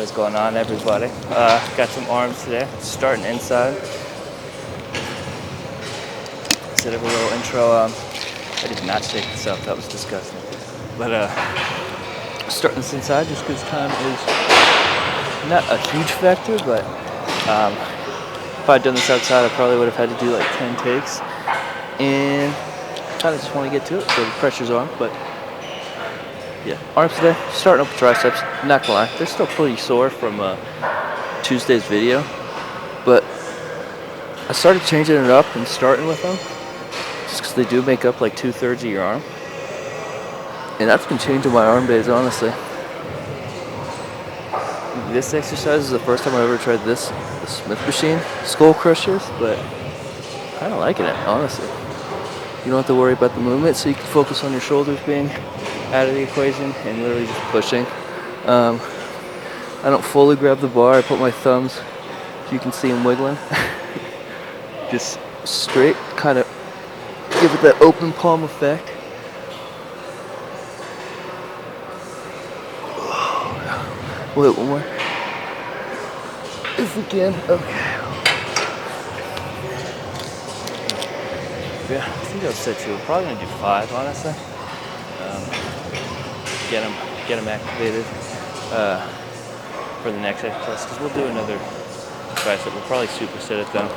What is going on, everybody? Got some arms today. Starting inside. Instead of a little intro, I did not shake this up. That was disgusting. But starting this inside just because time is not a huge factor. But if I'd done this outside, I probably would have had to do like 10 takes. And kind of just want to get to it, so the pressure's on. But yeah, arms today, starting up with triceps. Not gonna lie, they're still pretty sore from Tuesday's video, but I started changing it up and starting with them just because they do make up like 2/3 of your arm, and that's been changing my arm days, honestly. This exercise is the first time I ever tried this, the Smith machine, skull crushers, but kind of liking it, honestly. You don't have to worry about the movement, so you can focus on your shoulders being out of the equation and literally just pushing. I don't fully grab the bar. I put my thumbs, if you can see them wiggling, just straight, kind of give it that open palm effect. Wait, one more. If we can, okay. Yeah, I think I'll set two. We're probably gonna do 5, honestly. Get them activated for the next exercise, because we'll do another tricep. We'll probably superset it though.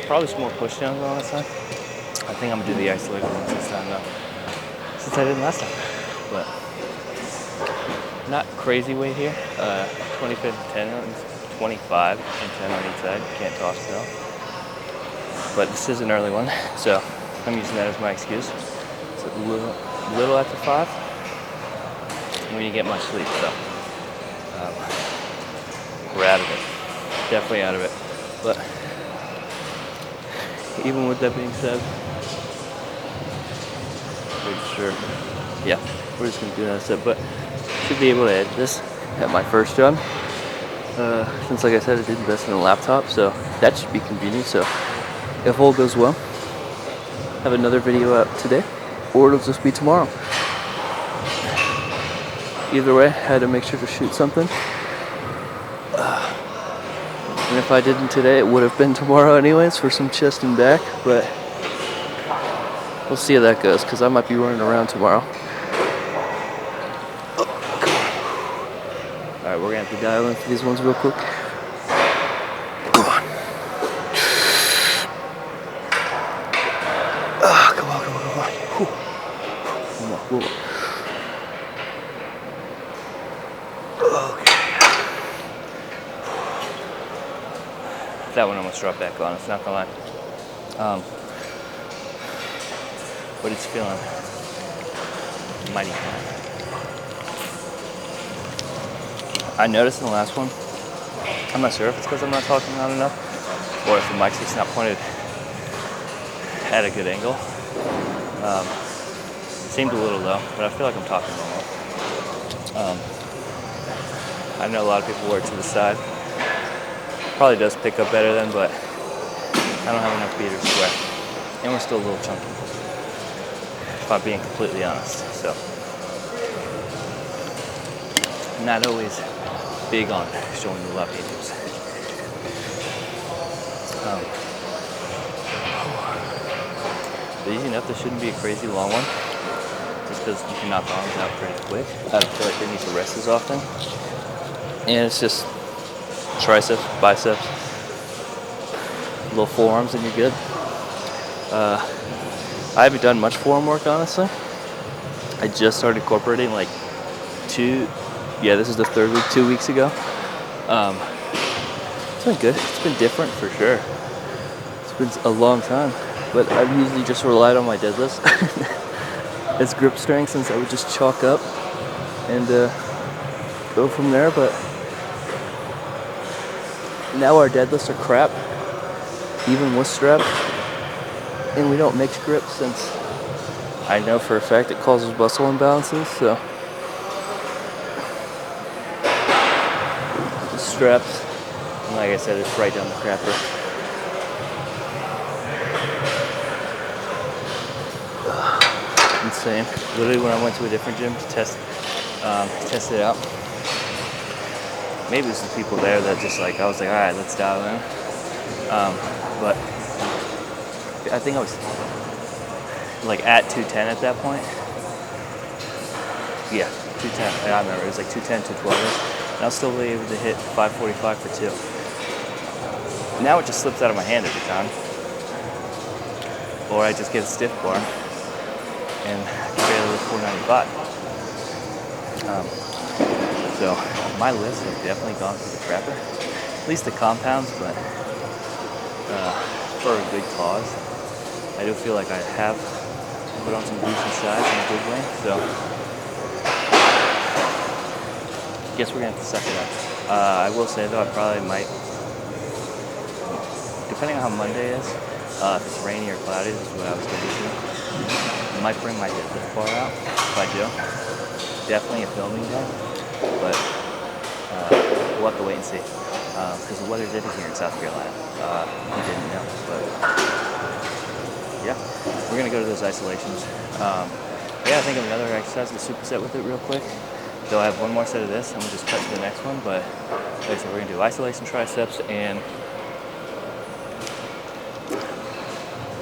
Probably some more push downs, honestly. I think I'm gonna do the isolated ones this time though, since I didn't last time. But not crazy weight here. 25 to 10, 25 and 10 on each side. Can't toss still. But this is an early one, so I'm using that as my excuse. It's a little after 5. We need to get much sleep, so we're out of it. Definitely out of it. But even with that being said, pretty sure, yeah, we're just gonna do that step. But should be able to edit this at my first job. Since, like I said, I did invest in a laptop, so that should be convenient. So if all goes well, have another video out today, or it'll just be tomorrow. Either way, I had to make sure to shoot something. And if I didn't today, it would have been tomorrow anyways for some chest and back, but we'll see how that goes, because I might be running around tomorrow. Alright, we're going to have to dial in for these ones real quick. Come on. Come on. Whew. Come on. Okay. That one almost dropped back on, it's not gonna lie. But it's feeling mighty fine. I noticed in the last one, I'm not sure if it's because I'm not talking loud enough or if the mic's just not pointed at a good angle. It seemed a little low, but I feel like I'm talking normal. I know a lot of people work to the side. Probably does pick up better then, but I don't have enough beaters to wear. And we're still a little chunky, if I'm being completely honest. So, not always big on showing the love beaters. But easy enough, this shouldn't be a crazy long one, just because you can knock the arms out pretty quick. I feel like they need to rest as often. And it's just triceps, biceps, little forearms, and you're good. I haven't done much forearm work, honestly. I just started incorporating like this is the 3rd week, 2 weeks ago. It's been good. It's been different for sure. It's been a long time, but I've usually just relied on my deadlifts as grip strength, since I would just chalk up and go from there. But now our deadlifts are crap, even with strap, and we don't mix grips, since I know for a fact it causes muscle imbalances. So the straps, and like I said, it's right down the crapper. same. Literally when I went to a different gym to test it out. Maybe it's the people there that just like, I was like, all right, let's dial in. But I think I was like at 210 at that point. Yeah, 210. I remember it was like 210, 212. And I was still able to hit 545 for 2. Now it just slips out of my hand every time. Or I just get a stiff bar and I can barely lift 495. So my lifts have definitely gone through the crapper. At least the compounds, but for a good cause. I do feel like I have put on some decent size in a good way. So I guess we're gonna have to suck it up. I will say though, I probably might, depending on how Monday is, if it's rainy or cloudy, this is what I was going to do. I might bring my deadlift bar out if I do. Definitely a filming day, but we'll have to wait and see. Because the weather's different here in South Carolina. We didn't know, but yeah, we're going to go to those isolations. Yeah, I think of another exercise, the superset with it real quick. Though I have one more set of this, and we'll just cut to the next one. But like I said, we're going to do isolation triceps and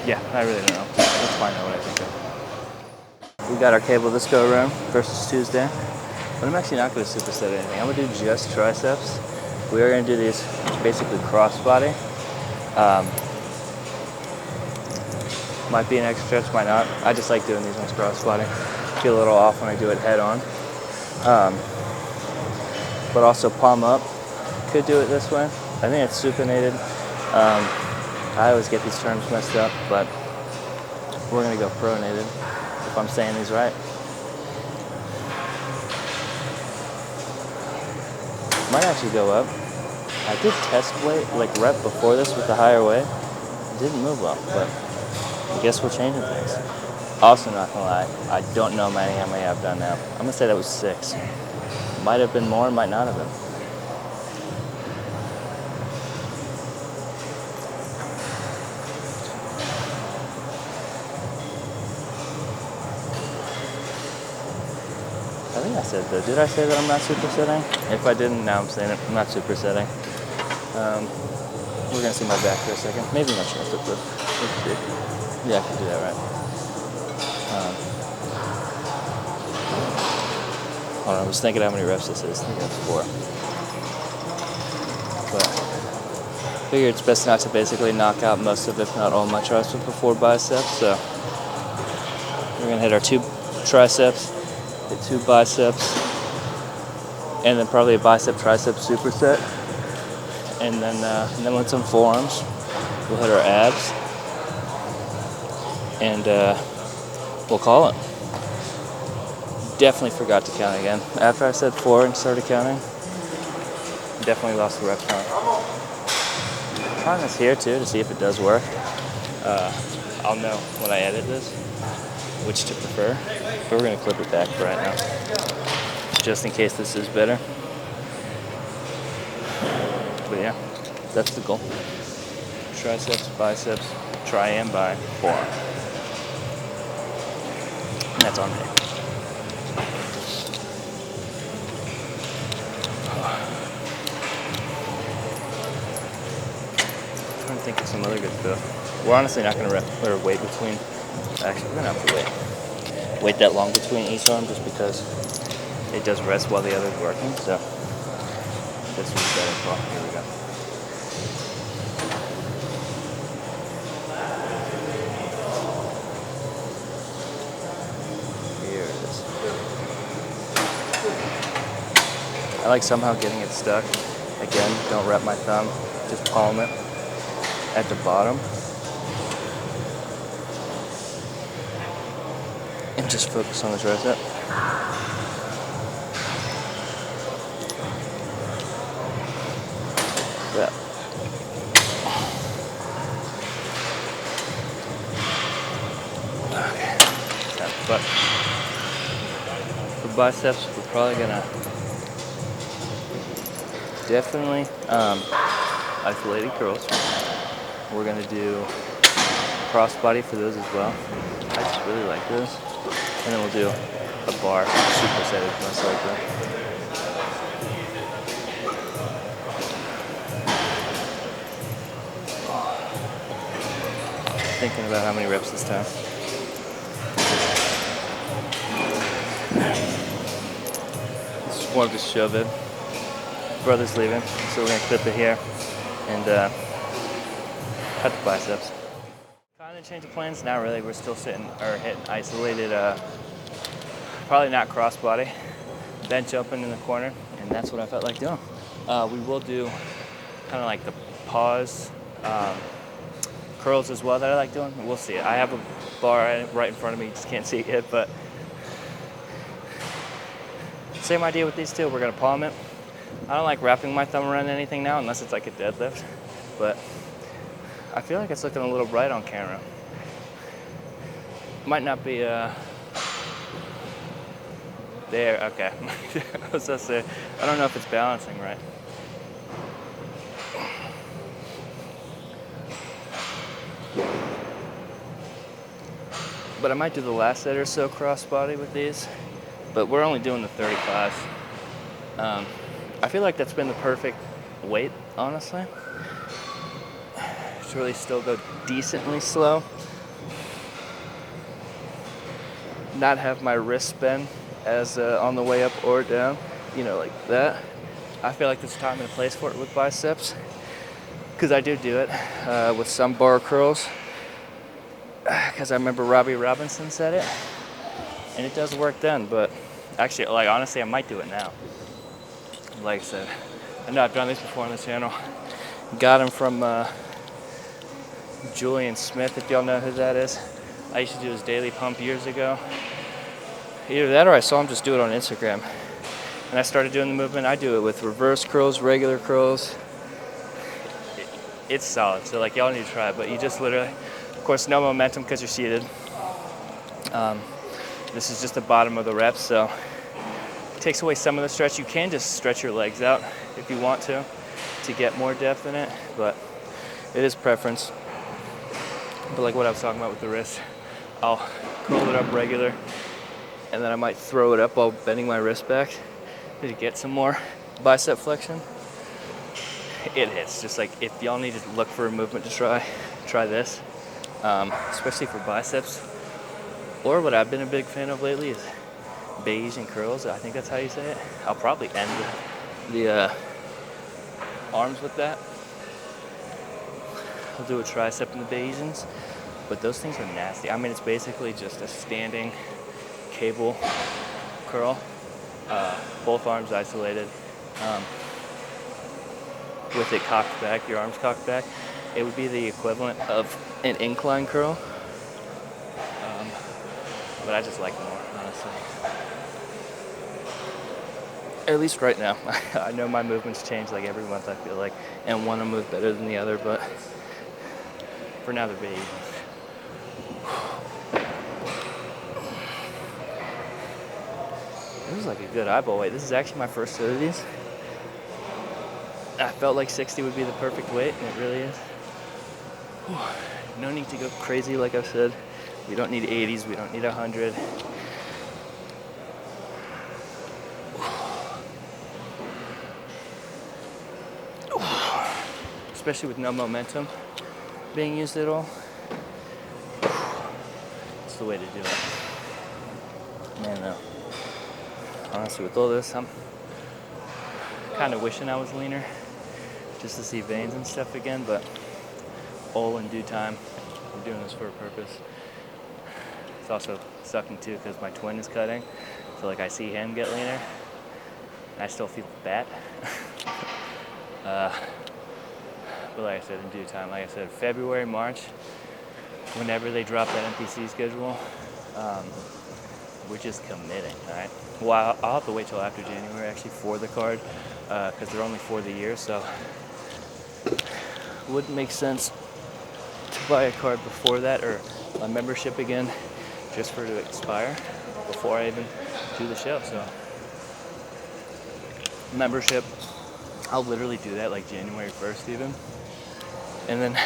yeah, I really don't know. Let's find out what I think of. We got our cable this go around versus Tuesday. But I'm actually not going to superset anything. I'm going to do just triceps. We are going to do these basically crossbody. Might be an extra stretch, might not. I just like doing these ones crossbody. Feel a little off when I do it head on. But also palm up. Could do it this way. I think it's supinated. I always get these terms messed up, but we're going to go pronated, if I'm saying these right. Might actually go up. I did test weight, like rep before this with the higher weight. It didn't move well, but I guess we're changing things. Also, not going to lie, I don't know how many I've done now. I'm going to say that was 6. Might have been more, might not have been. I think I said that. Did I say that I'm not supersetting? If I didn't, now I'm saying it. I'm not supersetting. We're gonna see my back for a second. Maybe my chest up. Yeah, I can do that right. Hold on, I was thinking how many reps this is. I think that's 4. But I figure it's best not to basically knock out most of, if not all, my triceps before biceps. So we're gonna hit our 2 triceps. Hit 2 biceps, and then probably a bicep tricep superset, and then with some forearms, we'll hit our abs, and we'll call it. Definitely forgot to count again. After I said 4 and started counting, definitely lost the rep count. I'm trying this here too to see if it does work. I'll know when I edit this which to prefer, but we're going to clip it back for right now, just in case this is better. But yeah, that's the goal. Triceps, biceps, tri and bi, forearm. And that's on me. I'm trying to think of some other good stuff. We're honestly not going to wait between. Actually, we're going to have to wait that long between each arm just because it does rest while the other's working. So this was better call. Here we go. Here it is. I like somehow getting it stuck. Again, don't wrap my thumb. Just palm it at the bottom. And just focus on the tricep. Yeah. Okay. But for biceps, we're probably gonna definitely isolated curls. We're gonna do crossbody for those as well. I just really like those. And then we'll do a bar superset most likely. Thinking about how many reps this time. This is more of a shove in. Brother's leaving, so we're gonna clip it here and cut the biceps. Kind of change of plans. Not really. We're still sitting or hitting isolated. Probably not crossbody. Bench open in the corner, and that's what I felt like doing. We will do kind of like the pause. Curls as well that I like doing. We'll see. I have a bar right in front of me. You just can't see it, but same idea with these two. We're gonna palm it. I don't like wrapping my thumb around anything now unless it's like a deadlift, but I feel like it's looking a little bright on camera. Might not be there. Okay. I was just saying, I don't know if it's balancing right. But I might do the last set or so crossbody with these, but we're only doing the 35. I feel like that's been the perfect weight, honestly. Just really still go decently slow. Not have my wrist bend as on the way up or down, you know, like that. I feel like there's time and a place for it with biceps, because I do it with some bar curls. Because I remember Robbie Robinson said it, and it does work then. But actually, like honestly, I might do it now. Like I said, I know I've done this before on the channel. Got him from Julian Smith, if y'all know who that is. I used to do his daily pump years ago. Either that or I saw him just do it on Instagram. And I started doing the movement. I do it with reverse curls, regular curls. It's solid, so like y'all need to try it, but you just literally, of course, no momentum because you're seated. This is just the bottom of the reps, so it takes away some of the stretch. You can just stretch your legs out if you want to get more depth in it, but it is preference. But like what I was talking about with the wrist, I'll curl it up regular, and then I might throw it up while bending my wrist back to get some more bicep flexion. It hits. Just like if y'all need to look for a movement to try this. Especially for biceps, or what I've been a big fan of lately is Bayesian curls. I think that's how you say it. I'll probably end the arms with that. I'll do a tricep in the Bayesians, but those things are nasty. I mean, it's basically just a standing cable curl, both arms isolated, with it cocked back, your arms cocked back. It would be the equivalent of an incline curl, but I just like it more, honestly. At least right now. I know my movements change like every month, I feel like, and one will move better than the other, but for now they're big. This is like a good eyeball weight. This is actually my first set of these. I felt like 60 would be the perfect weight, and it really is. No need to go crazy, like I said. We don't need 80s, we don't need 100. Especially with no momentum being used at all. It's the way to do it. Man, though. Honestly, with all this, I'm kind of wishing I was leaner just to see veins and stuff again, but all in due time. We're doing this for a purpose. It's also sucking too because my twin is cutting, so like I see him get leaner and I still feel fat. But like I said, in due time, like I said, February, March, whenever they drop that NPC schedule, we're just committing, all right? Well, I'll have to wait till after January actually for the card, because they're only for the year, so it wouldn't make sense to buy a card before that, or a membership again, just for it to expire before I even do the show. So membership, I'll literally do that like January 1st even, and then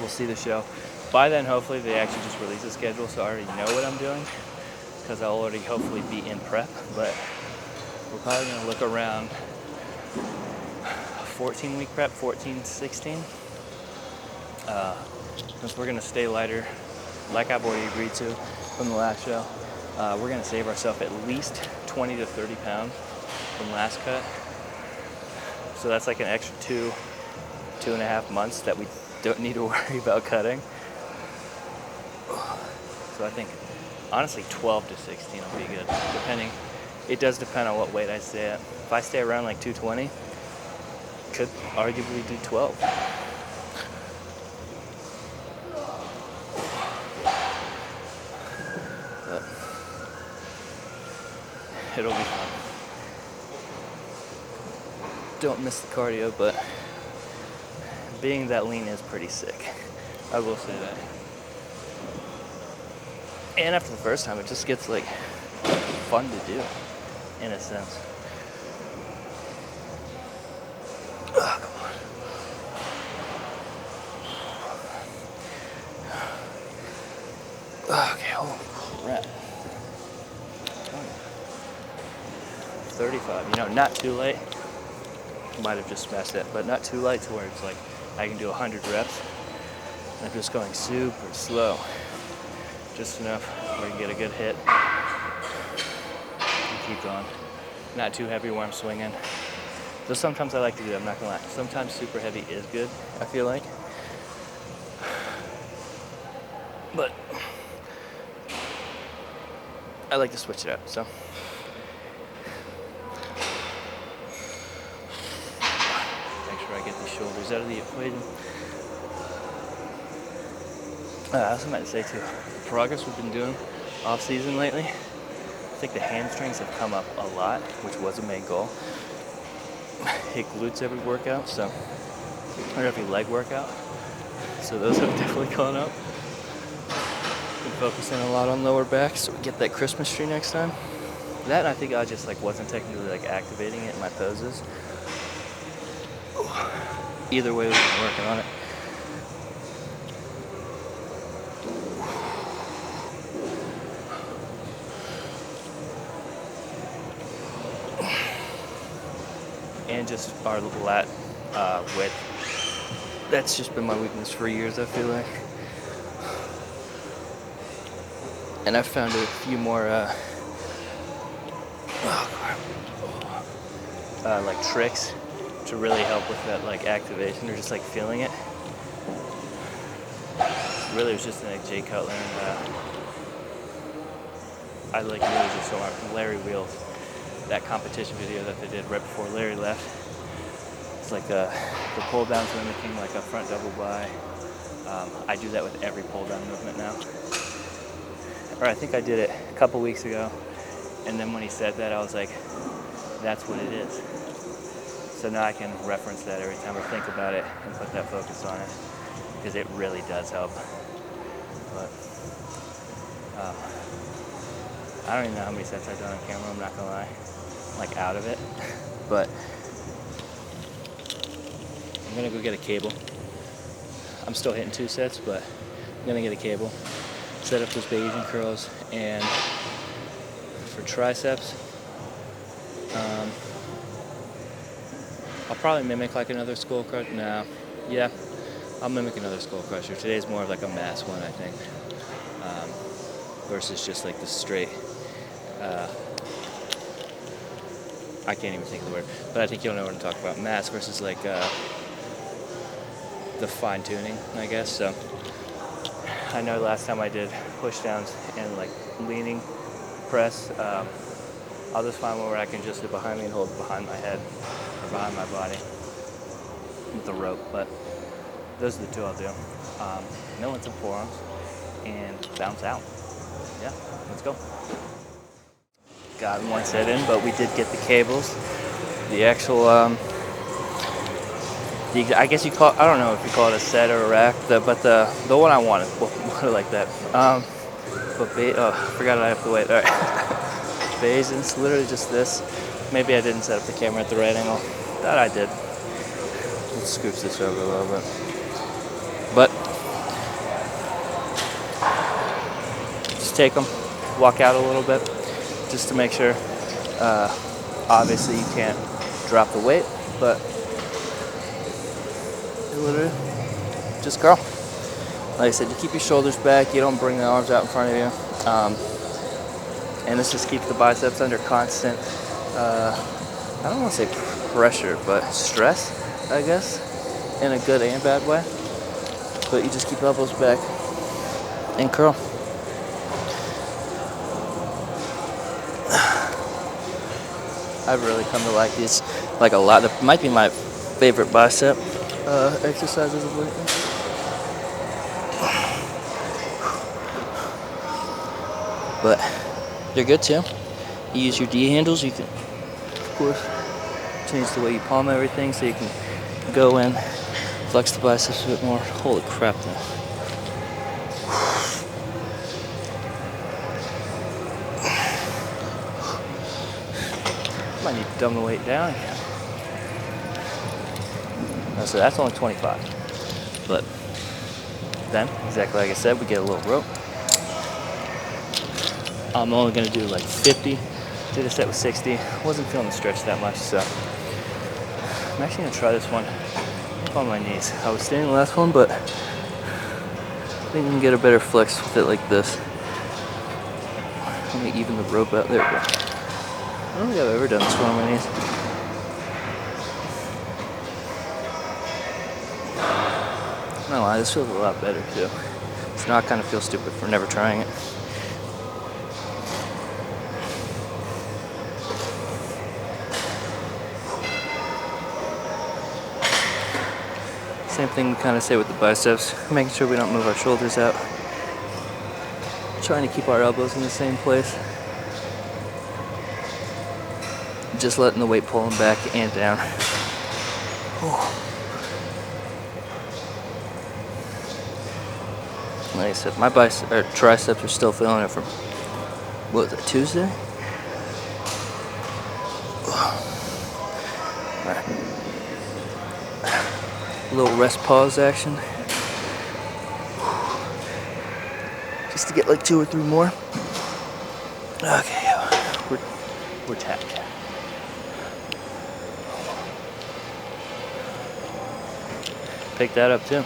we'll see the show by then, hopefully, they actually just release a schedule, so I already know what I'm doing, because I'll already hopefully be in prep. But we're probably going to look around 14-week prep, 14, 16. Since we're going to stay lighter, like I've already agreed to from the last show, we're going to save ourselves at least 20 to 30 pounds from last cut. So that's like an extra 2.5 months that we don't need to worry about cutting. So I think, honestly, 12 to 16 will be good. Depending, it does depend on what weight I stay at. If I stay around like 220, could arguably do 12. But it'll be fun. Don't miss the cardio, but being that lean is pretty sick. I will say that. And after the first time, it just gets like fun to do, in a sense. Oh, come on. Okay, holy crap. 35, not too late. Might have just smashed it, but not too light to where it's like I can do 100 reps. And I'm just going super slow. Just enough where you can get a good hit and keep going. Not too heavy where I'm swinging. So sometimes I like to do that, I'm not gonna lie. Sometimes super heavy is good, I feel like. But I like to switch it up, so. Make sure I get the shoulders out of the equation. I also meant to say too, the progress we've been doing off season lately, I think the hamstrings have come up a lot, which was a main goal. Hit glutes every workout, so, or every leg workout. So those have definitely gone up. Been focusing a lot on lower back, so we get that Christmas tree next time. That, I think I just wasn't technically activating it in my poses. Either way, we've been working on it. And just our lat width. That's just been my weakness for years, I feel like. And I've found a few more tricks to really help with that activation or just feeling it. Really, it was just in Jay Cutler and I really just saw Larry Wheels. That competition video that they did right before Larry left. It's like the pull downs mimicking a front double by. I do that with every pull down movement now. Or I think I did it a couple weeks ago, and then when he said that, I was like, that's what it is. So now I can reference that every time I think about it and put that focus on it, because it really does help. But I don't even know how many sets I've done on camera, I'm not gonna lie. Out of it. But I'm gonna go get a cable. I'm still hitting 2 sets, but I'm gonna get a cable. Set up those Bayesian curls, and for triceps, I'll probably mimic another skull crusher. No, yeah, I'll mimic another skull crusher. Today's more of a mass one, I think, versus just the straight. I can't even think of the word, but I think you'll know what I'm talking about. Mass versus the fine tuning, I guess. So I know last time I did push downs and leaning press, I'll just find one where I can just sit behind me and hold behind my head or behind my body with the rope. But those are the 2 I'll do. No one's in forearms and bounce out. Yeah, let's go. Got 1 set in, but we did get the cables. The actual, I guess you call it, I don't know if you call it a set or a rack, but the one I wanted, we'll put it like that. Forgot I have to wait. All right. Bayesian's literally just this. Maybe I didn't set up the camera at the right angle. That I did. Let's scooch this over a little bit. But take them, walk out a little bit, just to make sure. Obviously, you can't drop the weight, but you literally just curl. Like I said, you keep your shoulders back. You don't bring the arms out in front of you. And this just keeps the biceps under constant, I don't want to say pressure, but stress, I guess, in a good and bad way. But you just keep elbows back and curl. I've really come to like these like a lot. It might be my favorite bicep exercises of lately. But they're good too. You use your D handles. You can, of course, change the way you palm everything so you can go in, flex the biceps a bit more. Holy crap, though. Might need to dumb the weight down again. So that's only 25. But then, exactly like I said, we get a little rope. I'm only going to do like 50. Did a set with 60. Wasn't feeling the stretch that much, so I'm actually going to try this one on my knees. I was staying the last one, but I think you can get a better flex with it like this. Let me even the rope out. There we go. I don't think I've ever done this one on my knees. I'm not gonna lie, this feels a lot better too. So now I kind of feel stupid for never trying it. Same thing we kind of say with the biceps, making sure we don't move our shoulders out. Trying to keep our elbows in the same place. Just letting the weight pull them back and down. Like I said, my triceps are still feeling it from, what was it, Tuesday? Alright. A little rest pause action. Just to get like 2 or 3 more. Okay, we're tapped. Pick that up too.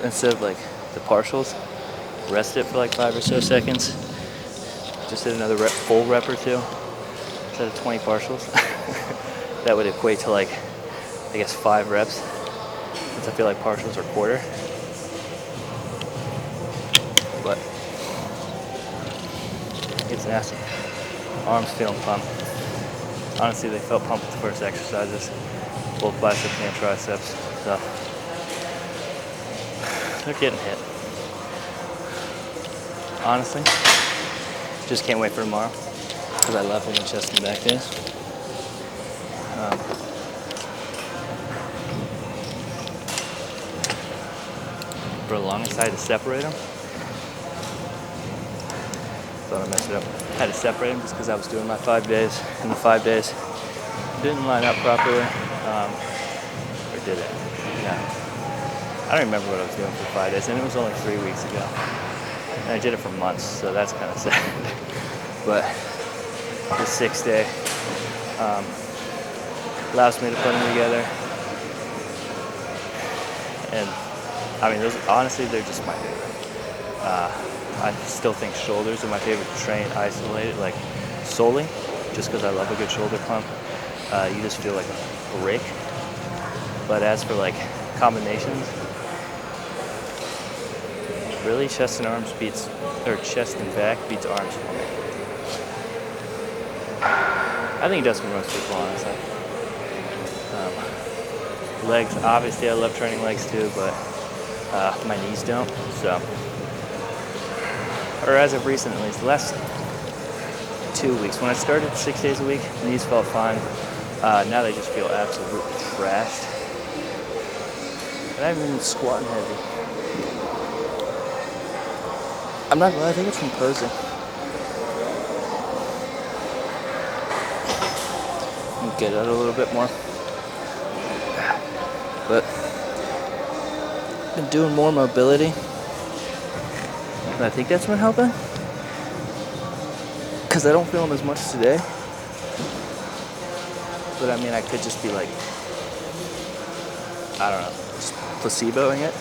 Instead of like the partials, rest it for like 5 or so seconds. Just did another full rep or 2 instead of 20 partials. That would equate to like, I guess 5 reps. Since I feel like partials are quarter. But it's nasty. Arms feeling pumped. Honestly, they felt pumped with the first exercises. Both biceps and triceps. So they're getting hit. Honestly, just can't wait for tomorrow because I love hitting chest and back days. For the longest, I had to separate them. Thought I messed it up. I had to separate them just because I was doing my 5 days, and the 5 days didn't line up properly. Or did it? Yeah. I don't remember what I was doing for 5 days, and it was only 3 weeks ago. And I did it for months, so that's kind of sad. But the 6th day allows me to put them together. And I mean, those honestly, they're just my favorite. I still think shoulders are my favorite to train isolated, like solely, just because I love a good shoulder pump. You just feel like a rake. But as for like combinations, really chest and arms beats, or chest and back beats arms for me. I think it does for most people, honestly. Legs, obviously I love training legs too, but my knees don't, so. Or as of recent, at least, the last 2 weeks. When I started 6 days a week, knees felt fine. Now they just feel absolutely trashed. And I haven't even squatting heavy. I'm not glad, I think it's from posing. Get out a little bit more. But been doing more mobility. And I think that's been helping. because I don't feel them as much today. But I mean, I could just be like, I don't know, just placeboing it.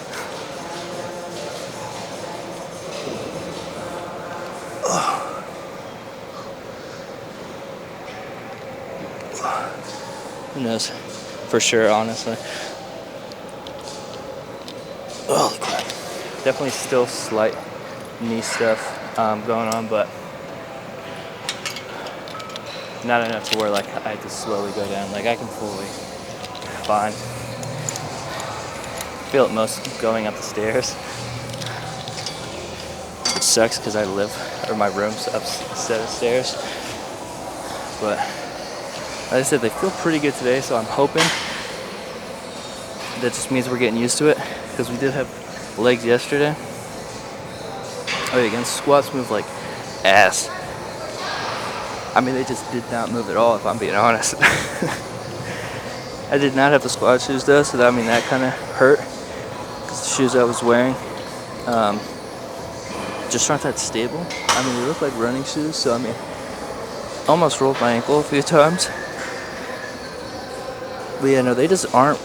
Who knows? For sure, honestly. Oh, crap. Definitely still slight knee stuff going on, but not enough to where like I have to slowly go down. Like I can fully fine. Feel it most going up the stairs, which sucks because I live, or my room's up a set of stairs. But like I said, they feel pretty good today, so I'm hoping that just means we're getting used to it, because we did have legs yesterday. Oh yeah, against squats move like ass. I mean, they just did not move at all, if I'm being honest. I did not have the squat shoes though, so that, I mean, that kind of hurt, because the shoes I was wearing just aren't that stable. I mean, they look like running shoes, so I mean, almost rolled my ankle a few times. But yeah, no, they just aren't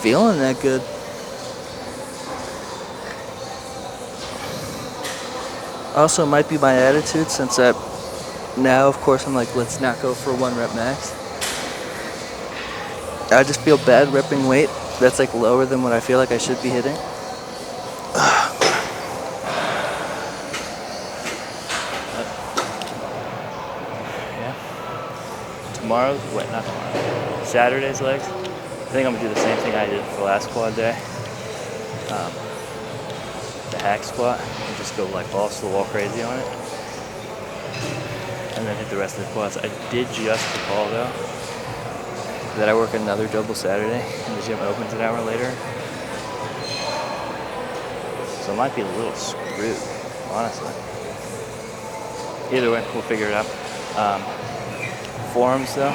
feeling that good. Also, it might be my attitude, since now, of course, I'm like, let's not go for 1 rep max. I just feel bad repping weight that's like lower than what I feel like I should be hitting. Yeah. Tomorrow's, wait, not tomorrow. Saturday's legs. I think I'm gonna do the same thing I did for the last quad day. The hack squat, and just go like balls to the wall crazy on it. And then hit the rest of the quads. I did just recall though that I work another double Saturday, and the gym opens an hour later. So I might be a little screwed, honestly. Either way, we'll figure it out. Forearms though,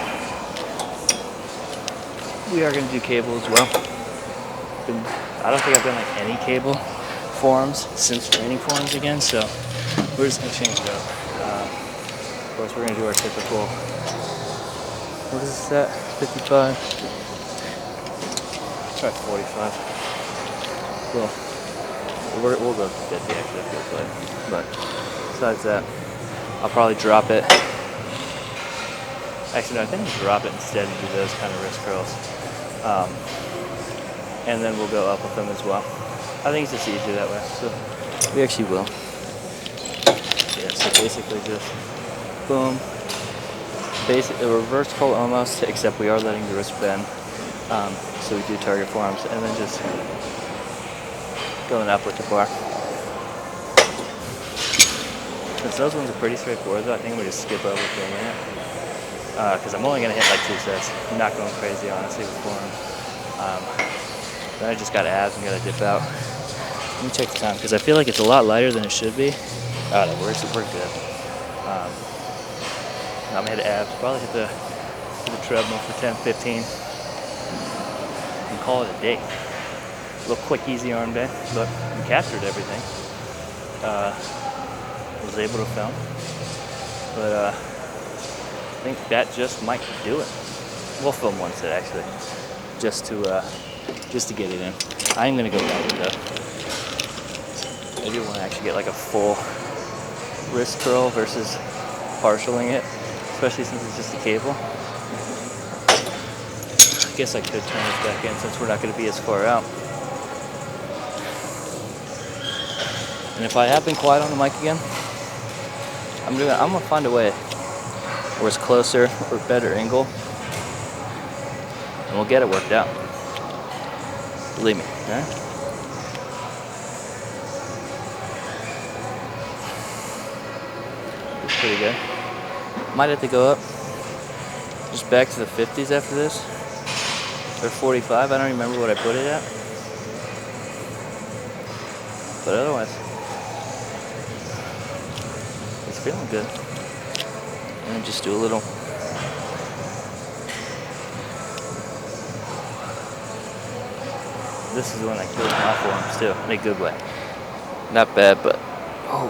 we are gonna do cable as well. I don't think I've done like any cable forearms since training forearms again, so we're just gonna change it up. Of course, we're gonna do our typical, what is this at? 55? Try 45. We'll go 50 actually, I feel like. But besides that, I'll probably drop it. Actually, no, I think I'll drop it instead and do those kind of wrist curls. And then we'll go up with them as well. I think it's just easier that way, so we actually will. Yeah, so basically just boom. Basically a reverse pull almost, except we are letting the wrist bend. So we do target forearms, and then just going up with the bar. Since those ones are pretty straightforward though, I think we just skip over for a minute. Because I'm only going to hit like 2 sets. I'm not going crazy, honestly, with forearms. Then I just got abs and got to dip out. Let me check the time, because I feel like it's a lot lighter than it should be. Oh, no, we're good. I'm going to hit abs. Probably hit the treadmill for 10, 15. And call it a day. A little quick, easy arm day, but we captured everything. Was able to film. But I think that just might do it. We'll film one set actually, just to get it in. I'm gonna go longer though. I do want to actually get like a full wrist curl versus partialing it, especially since it's just a cable. I guess I could turn this back in since we're not going to be as far out. And if I have been quiet on the mic again, I'm gonna find a way where it's closer or better angle, and we'll get it worked out. Believe me, okay? It's pretty good. Might have to go up just back to the 50s after this, or 45. I don't remember what I put it at, but otherwise, it's feeling good. And just do a little. This is the one that kills my forearms too, in a good way. Not bad, but oh.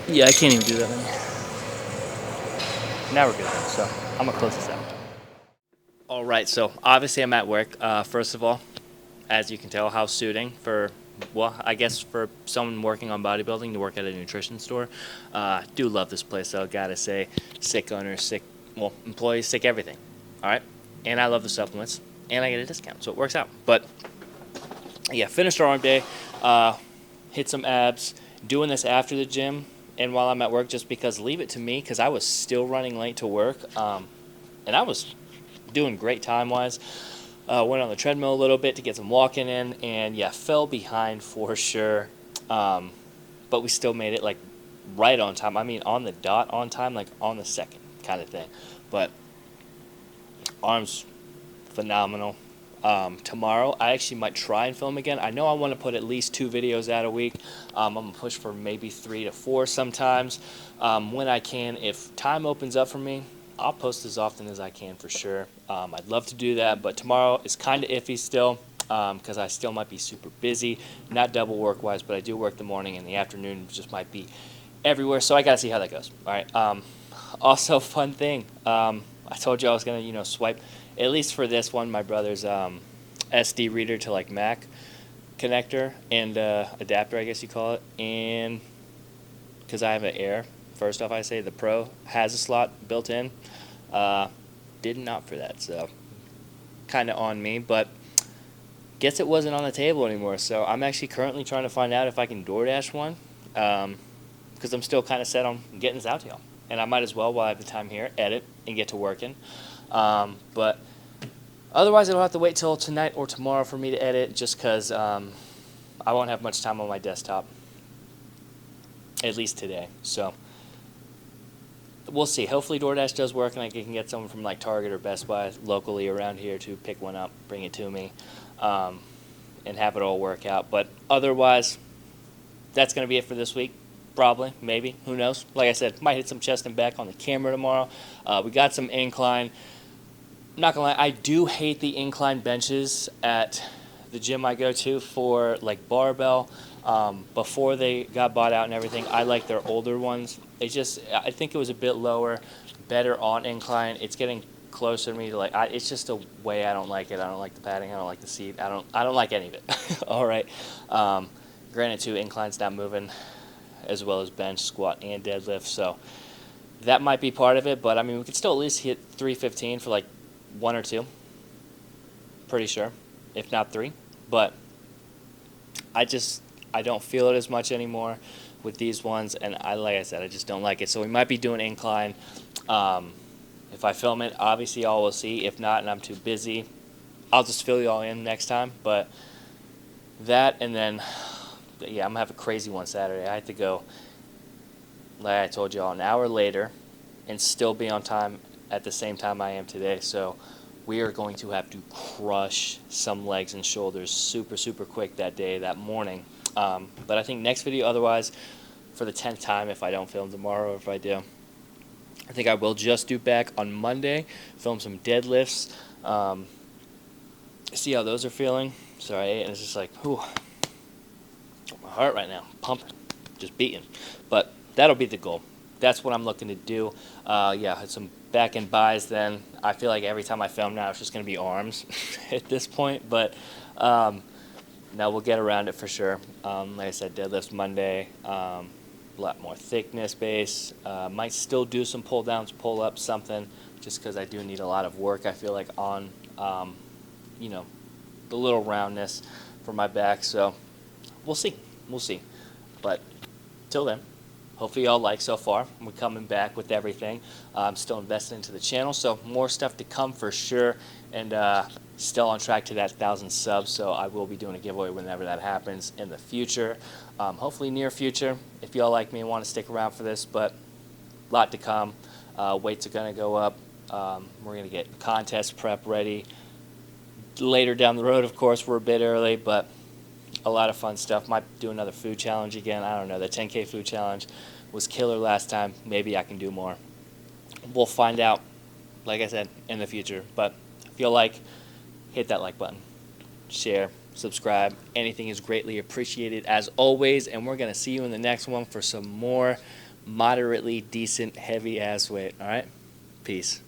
Yeah, I can't even do that anymore. Now we're good then, so I'm gonna close this out. All right, so obviously I'm at work. First of all, as you can tell, house suiting for, well, I guess for someone working on bodybuilding to work at a nutrition store. Do love this place though, gotta say. Sick owners, sick, well, employees, sick everything. All right, and I love the supplements, and I get a discount, so it works out. But yeah, finished our arm day, hit some abs, doing this after the gym and while I'm at work, just because leave it to me, because I was still running late to work, and I was doing great time wise. Went on the treadmill a little bit to get some walking in, and yeah, fell behind for sure. But we still made it like right on time. I mean, on the dot on time, like on the second kind of thing. But arms phenomenal. Tomorrow, I actually might try and film again. I know I want to put at least 2 videos out a week. I'm going to push for maybe 3 to 4 sometimes when I can. If time opens up for me, I'll post as often as I can for sure. I'd love to do that, but tomorrow is kind of iffy still because I still might be super busy. Not double work-wise, but I do work the morning and the afternoon just might be everywhere, so I got to see how that goes. All right. Also, fun thing. I told you I was going to, swipe, at least for this one, my brother's SD reader to like Mac connector and adapter, I guess you call it. And because I have an Air, first off, I say the Pro has a slot built in. Didn't opt for that, so kind of on me. But guess it wasn't on the table anymore. So I'm actually currently trying to find out if I can DoorDash one because I'm still kind of set on getting this out to y'all. And I might as well, while I have the time here, edit and get to working. But otherwise, it'll have to wait till tonight or tomorrow for me to edit just because I won't have much time on my desktop, at least today. So we'll see. Hopefully DoorDash does work and I can get someone from like Target or Best Buy locally around here to pick one up, bring it to me, and have it all work out. But otherwise, that's going to be it for this week. Probably, maybe, who knows. Like I said, might hit some chest and back on the camera tomorrow. We got some incline. I'm not gonna lie, I do hate the incline benches at the gym I go to for like barbell. Before they got bought out and everything, I like their older ones. I think it was a bit lower, better on incline. It's getting closer to me to like, it's just a way I don't like it. I don't like the padding. I don't like the seat. I don't like any of it. All right. Granted, too, incline's not moving as well as bench, squat, and deadlift. So that might be part of it. But, I mean, we could still at least hit 315 for, like, 1 or 2. Pretty sure. If not 3. But I don't feel it as much anymore with these ones. And, like I said, I just don't like it. So we might be doing incline. If I film it, obviously y'all will see. If not, and I'm too busy, I'll just fill you all in next time. But that, and then yeah, I'm going to have a crazy one Saturday. I have to go, like I told you all, an hour later and still be on time at the same time I am today. So we are going to have to crush some legs and shoulders super, super quick that day, that morning. But I think next video, otherwise, for the 10th time, if I don't film tomorrow or if I do, I think I will just do back on Monday, film some deadlifts, see how those are feeling. Sorry, and it's just like, whew. My heart right now, pumping, just beating. But that'll be the goal. That's what I'm looking to do. Yeah, had some back and buys then. I feel like every time I film now, it's just going to be arms at this point. But now we'll get around it for sure. Like I said, deadlifts Monday, a lot more thickness base. Might still do some pull downs, pull ups, something, just because I do need a lot of work, I feel like, on, the little roundness for my back. So we'll see. But till then, hopefully y'all like so far. We're coming back with everything. I'm still investing into the channel, so more stuff to come for sure. And still on track to that 1,000 subs, so I will be doing a giveaway whenever that happens in the future. Hopefully near future, if y'all like me and want to stick around for this. But a lot to come. Weights are going to go up. We're going to get contest prep ready. Later down the road, of course, we're a bit early, but a lot of fun stuff. Might do another food challenge again. I don't know. The 10K food challenge was killer last time. Maybe I can do more. We'll find out, like I said, in the future. But if you like, hit that like button. Share, subscribe. Anything is greatly appreciated as always. And we're going to see you in the next one for some more moderately decent heavy ass weight. All right? Peace.